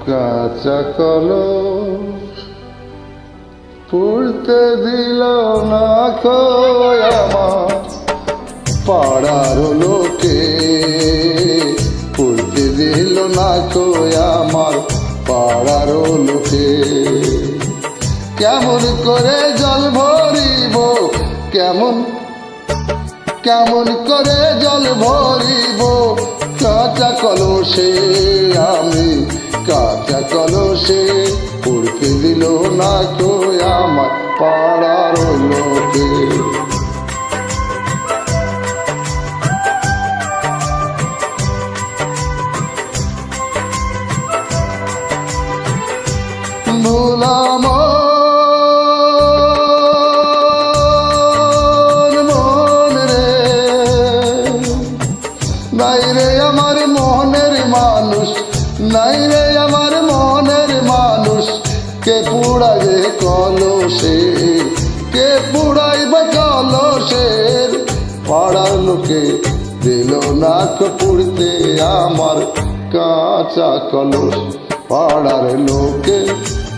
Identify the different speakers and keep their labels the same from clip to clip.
Speaker 1: কাঁচা কলস পড়তে দিল না খোয় আমার পাড়ার লোকে, পড়তে দিল না খোয় আমার পাড়ার লোকে। কেমন করে জল ভরিব, কেমন করে জল ভরিব কাঁচা কলসে আমি, কাঁচা কলসে পড়তে দিল না খোয় আমার পাড়ার লোকে। ভুলাম মন রে, নাই রে আমার মনের মানুষ, নাই রে আমার মনের মানুষ। কে পুড়াইবে কলসে, কে পুড়াইবে কলসের পাড়ার লোকে দিল না পুড়তে আমার কাঁচা কলস। পাড়ার লোকে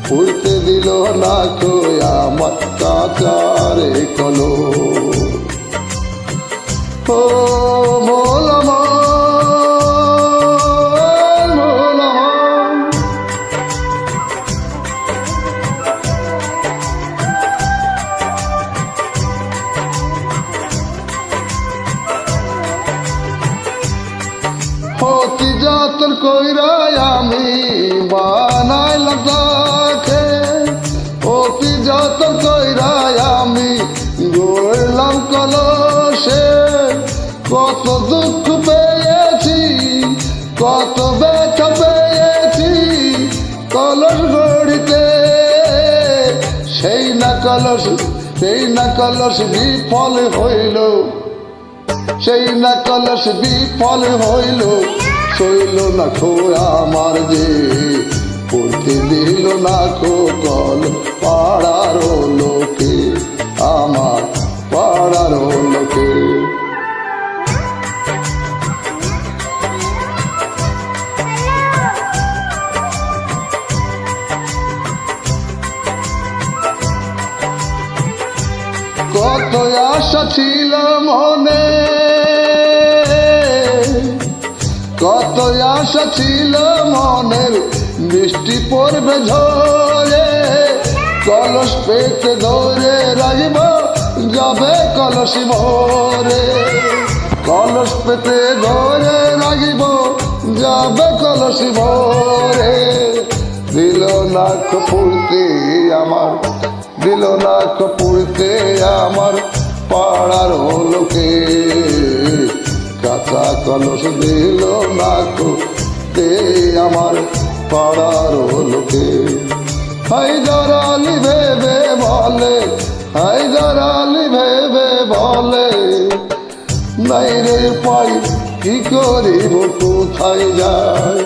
Speaker 1: পুড়তে দিল না খোয় আমার কাঁচা রে কলস। ও মোলাম কি যতন কইরাই আমি বানাইলাম তাকে, ও কি যতন কইরাই আমি গড়লাম কলসে। কত দুঃখ পেয়েছি, কত ব্যথা পেয়েছি কলস গড়িতে, সেই না কলস বিফল হইল, সেই না কলস বিফল হইল। সইল না খোয় আমার যে পড়তে দিল না খো কল পাড়ার লোকে, আমার পাড়ার লোকে। কত আশা ছিল মনে, কত আশা ছিল মনের বৃষ্টি পড়বে ঝরে। কলস পেতে ধরে রাখব যাবে কলসি ভরে, কলস পেতে ধরে রাখব যাবে কলসি ভরে। দিল না পুড়তে আমার, দিল না পুড়তে আমার পাড়ার লোকে। কাঁচা কলস দিল না তে আমার পাড়ার লোকে। হায়দার আলী ভেবে বলে, হায়দার আলী ভেবে বলে, নাই রে পাই কি করিব কোথায় যায়,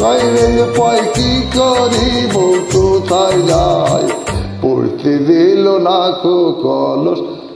Speaker 1: নাই রে পাই কি করিব কোথায় যায়। পড়তে দিল না কলস